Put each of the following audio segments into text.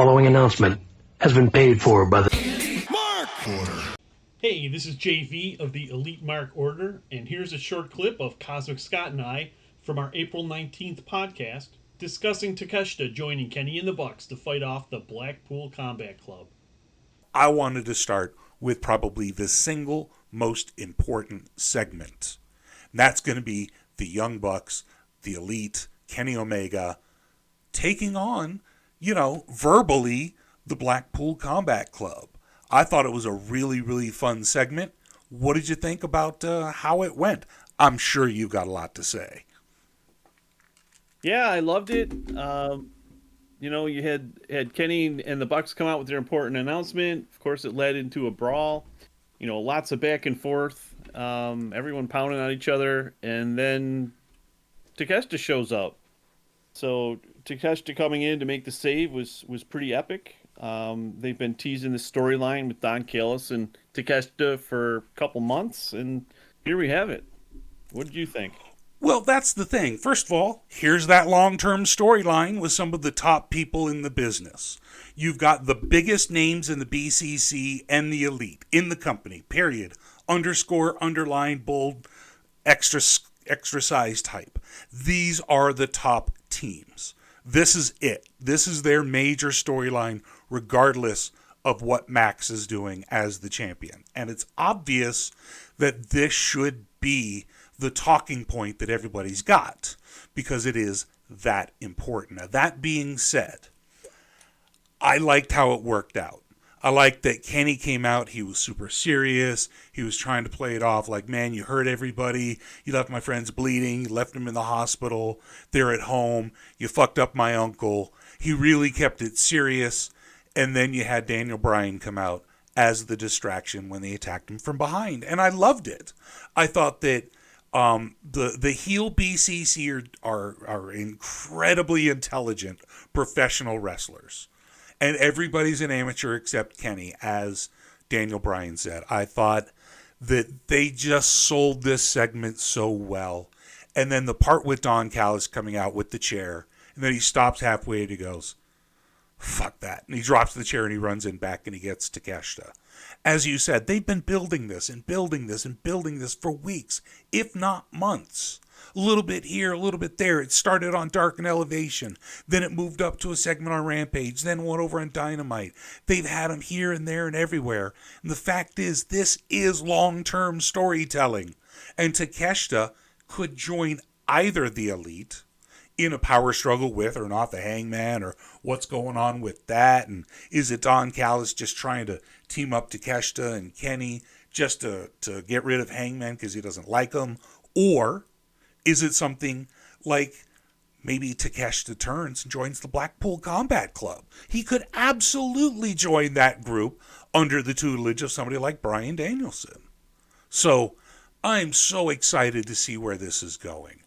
following announcement has been paid for by the Hey, this is JayV of the Elite Mark Order, and here's a short clip of Cosmic Scott and I from our April 19th podcast discussing Takeshita joining Kenny and the Bucks to fight off the Blackpool Combat Club. I wanted to start with probably the single most important segment. And that's going to be the Young Bucks, the Elite, Kenny Omega, taking on, verbally, the Blackpool Combat Club. I thought it was a really, really fun segment. What did you think about how it went? I'm sure you've got a lot to say. Yeah, I loved it. You had Kenny and the Bucks come out with their important announcement. Of course, it led into a brawl. Lots of back and forth. Everyone pounding on each other, and then Takeshita shows up. So Takeshita coming in to make the save was pretty epic. They've been teasing this storyline with Don Callis and Takeshita for a couple months, and here we have it. What did you think? Well, that's the thing. First of all, here's that long-term storyline with some of the top people in the business. You've got the biggest names in the BCC and the Elite in the company, period. Underscore, underline, bold, extra size type. These are the top teams. This is it. This is their major storyline, regardless of what Max is doing as the champion. And it's obvious that this should be the talking point that everybody's got, because it is that important. Now, that being said, I liked how it worked out. I liked that Kenny came out, he was super serious, he was trying to play it off like, man, you hurt everybody, you left my friends bleeding, you left them in the hospital, they're at home, you fucked up my uncle. He really kept it serious, and then you had Daniel Bryan come out as the distraction when they attacked him from behind, and I loved it. I thought that the heel BCC are incredibly intelligent professional wrestlers. And everybody's an amateur except Kenny, as Daniel Bryan said. I thought that they just sold this segment so well. And then the part with Don Callis coming out with the chair, and then he stops halfway and he goes, fuck that. And he drops the chair and he runs in back and he gets Takeshita. As you said, they've been building this and building this and building this for weeks, if not months. A little bit here, a little bit there. It started on Dark and Elevation. Then it moved up to a segment on Rampage. Then went over on Dynamite. They've had them here and there and everywhere. And the fact is, this is long-term storytelling. And Takeshita could join either the Elite in a power struggle with or not the Hangman, or what's going on with that. And is it Don Callis just trying to team up Takeshita and Kenny just to get rid of Hangman because he doesn't like him? Or is it something like maybe Takeshita turns and joins the Blackpool Combat Club? He could absolutely join that group under the tutelage of somebody like Bryan Danielson. So I'm so excited to see where this is going.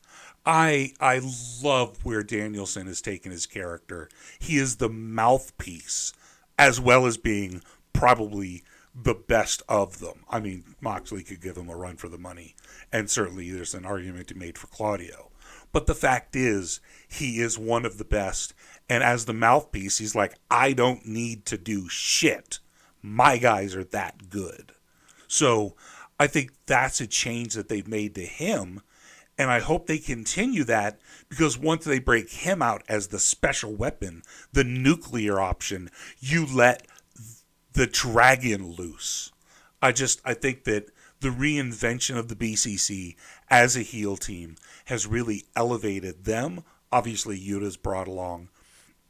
I love where Danielson has taken his character. He is the mouthpiece, as well as being probably the best of them. I mean, Moxley could give him a run for the money, and certainly there's an argument to be made for Claudio. But the fact is, he is one of the best, and as the mouthpiece, he's like, I don't need to do shit. My guys are that good. So I think that's a change that they've made to him, and I hope they continue that, because once they break him out as the special weapon, the nuclear option, you let the dragon loose. I think that the reinvention of the BCC as a heel team has really elevated them. Obviously, Yuta's brought along.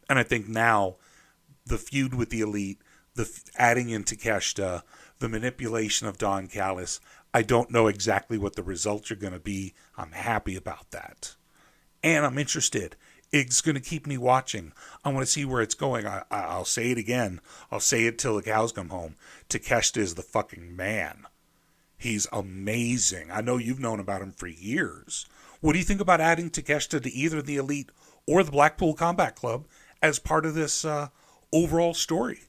And I think now the feud with the Elite, the adding in Takeshita, the manipulation of Don Callis, I don't know exactly what the results are going to be. I'm happy about that. And I'm interested. It's going to keep me watching. I want to see where it's going. I'll say it again. I'll say it till the cows come home. Takeshita is the fucking man. He's amazing. I know you've known about him for years. What do you think about adding Takeshita to either the Elite or the Blackpool Combat Club as part of this overall story?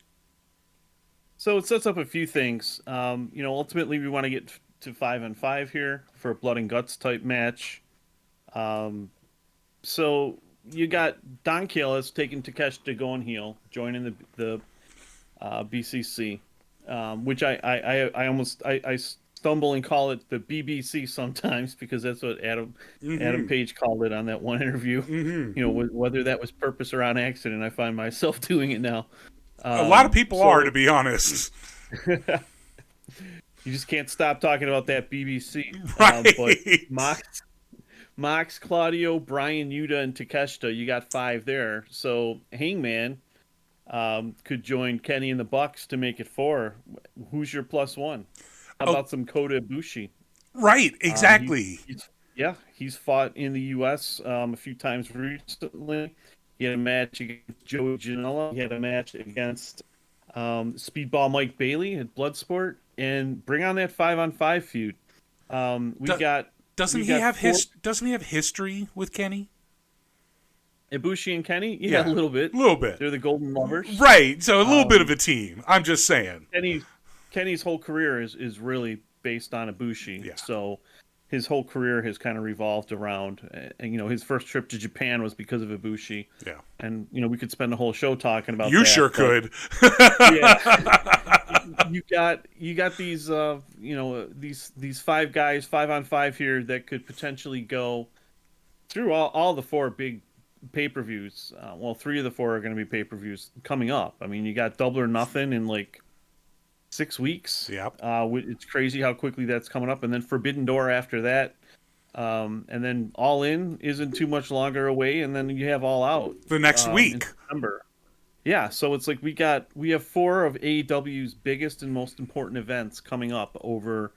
So it sets up a few things. Ultimately we want to get to 5-on-5 here for a blood and guts type match. So you got Don Callis taking Takeshita going heel, joining the BCC, which I stumble and call it the BBC sometimes because that's what Adam Page called it on that one interview. You know, whether that was purpose or on accident, I find myself doing it now. A lot of people are, to be honest. You just can't stop talking about that BBC. Right. But Mox, Claudio, Brian, Yuta, and Takeshita, you got 5 there. So Hangman could join Kenny and the Bucks to make it 4. Who's your +1? How about some Kota Ibushi? Right, exactly. He's fought in the U.S. A few times recently. He had a match against Joey Janela. He had a match against Speedball Mike Bailey at Bloodsport. And bring on that 5-on-5 feud. Doesn't he have history with Kenny? Ibushi and Kenny? Yeah, a little bit. A little bit. They're the Golden Lovers. Right, so a little bit of a team. I'm just saying. Kenny's whole career is really based on Ibushi. Yeah. So his whole career has kind of revolved around, and you know, his first trip to Japan was because of Ibushi. Yeah. And you know, we could spend the whole show talking about that. You sure could. Yeah. you got these these 5 guys 5-on-5 here that could potentially go through all the 4 big pay-per-views. 3 of the 4 are going to be pay-per-views coming up. I mean, you got Double or Nothing in like 6 weeks. Yep. It's crazy how quickly that's coming up, and then Forbidden Door after that, and then All In isn't too much longer away, and then you have All Out the next week in September. Yeah, so it's like we have 4 of AEW's biggest and most important events coming up over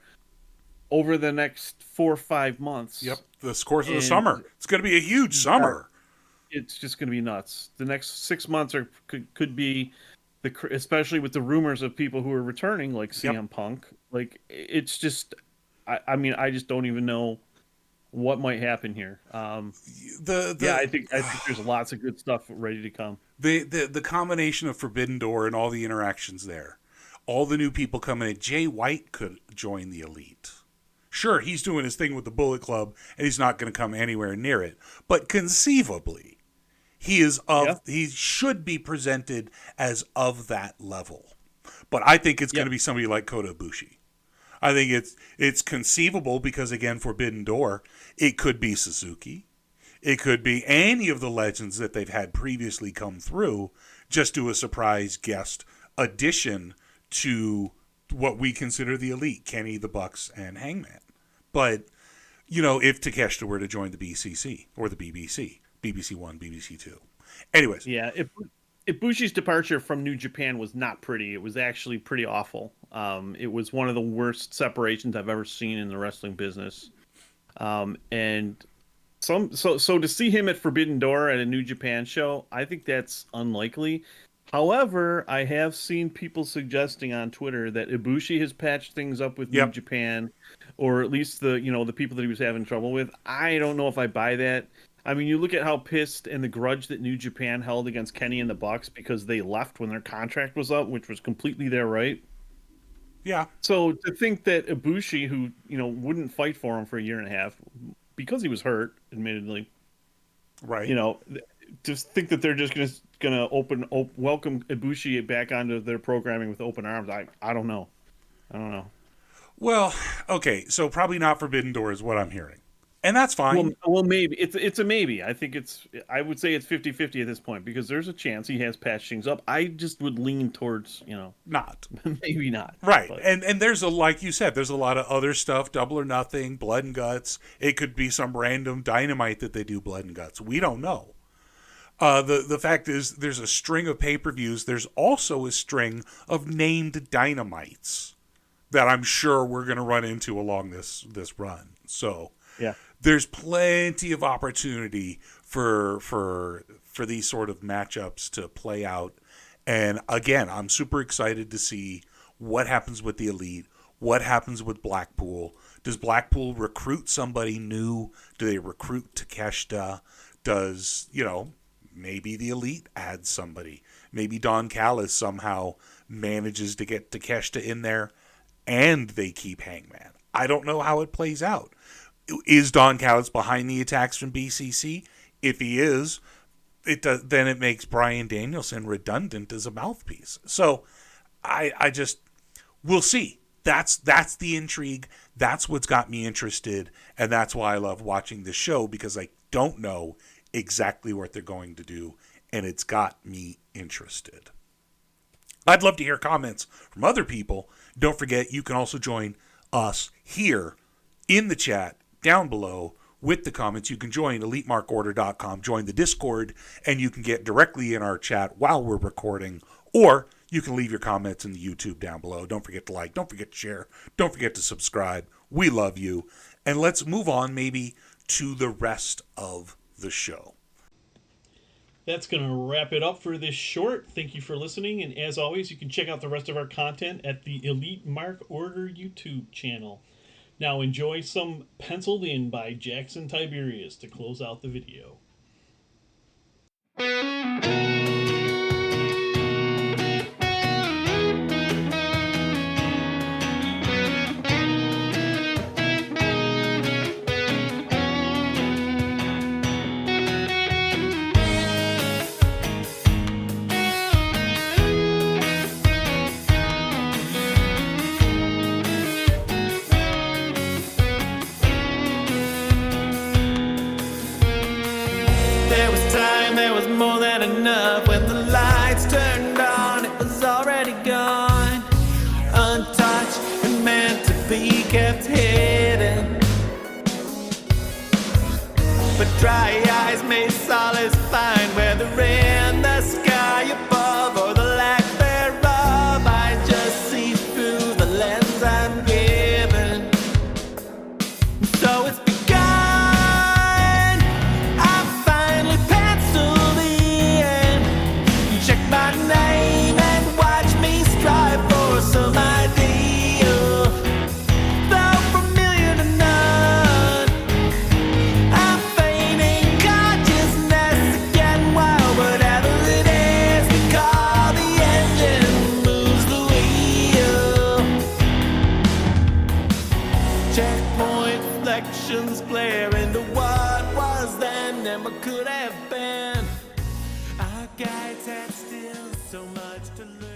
the next 4 or 5 months. Yep, the course of the summer. It's going to be a huge summer. It's just going to be nuts. The next 6 months could be especially with the rumors of people who are returning, like CM Punk. Like, it's just, I mean, I just don't even know what might happen here. I think there's lots of good stuff ready to come. The combination of Forbidden Door and all the interactions there, all the new people coming in. Jay White could join the Elite. Sure, he's doing his thing with the Bullet Club, and he's not going to come anywhere near it. But conceivably, he should be presented as of that level. But I think it's going to be somebody like Kota Ibushi. I think it's conceivable because, again, Forbidden Door, it could be Suzuki. It could be any of the legends that they've had previously come through, just do a surprise guest addition to what we consider the Elite, Kenny, the Bucks, and Hangman. But, you know, if Takeshita were to join the BCC or the BBC, BBC 1, BBC 2. Anyways. Yeah, Ibushi's departure from New Japan was not pretty. It was actually pretty awful. It was one of the worst separations I've ever seen in the wrestling business. So to see him at Forbidden Door at a New Japan show, I think that's unlikely. However, I have seen people suggesting on Twitter that Ibushi has patched things up with New Japan, or at least the people that he was having trouble with. I don't know if I buy that. I mean, you look at how pissed and the grudge that New Japan held against Kenny and the Bucks because they left when their contract was up, which was completely their right. Yeah. So to think that Ibushi, who wouldn't fight for him for a year and a half because he was hurt, admittedly, right? Just think that they're just gonna welcome Ibushi back onto their programming with open arms. I don't know. Well, okay, so probably not Forbidden Door is what I'm hearing. And that's fine. Well, maybe. It's a maybe. I would say it's 50-50 at this point because there's a chance he has patched things up. I just would lean towards, not. Maybe not. Right. But. And there's like you said, there's a lot of other stuff, Double or Nothing, Blood and Guts. It could be some random Dynamite that they do Blood and Guts. We don't know. The fact is there's a string of pay-per-views. There's also a string of named Dynamites that I'm sure we're going to run into along this run. So, yeah. There's plenty of opportunity for these sort of matchups to play out. And again, I'm super excited to see what happens with the Elite, what happens with Blackpool. Does Blackpool recruit somebody new? Do they recruit Takeshita? Does, maybe the Elite adds somebody. Maybe Don Callis somehow manages to get Takeshita in there and they keep Hangman. I don't know how it plays out. Is Don Callis behind the attacks from BCC? If he is, it does, then it makes Bryan Danielson redundant as a mouthpiece. So I just, we'll see. That's the intrigue. That's what's got me interested, and that's why I love watching this show, because I don't know exactly what they're going to do, and it's got me interested. I'd love to hear comments from other people. Don't forget, you can also join us here in the chat down below with the comments. You can join EliteMarkOrder.com, join the Discord, and you can get directly in our chat while we're recording, or you can leave your comments in the YouTube down below. Don't forget to like, don't forget to share, don't forget to subscribe. We love you. And let's move on maybe to the rest of the show. That's going to wrap it up for this short. Thank you for listening. And as always, you can check out the rest of our content at the Elite Mark Order YouTube channel. Now enjoy some Penciled In by Jackson Tiberius to close out the video. There was more than enough. When the lights turned on, it was already gone. Untouched and meant to be kept hidden. But dry eyes may solace find, whether in the sky above or the lack thereof. I just see through the lens I'm given. So it's my name and watch me strive for some ideal. Though familiar to none, I'm feigning consciousness again, while whatever it is we call the engine moves the wheel. Checkpoint reflections glare into what was then and what could have been. Our guides had still so much to learn.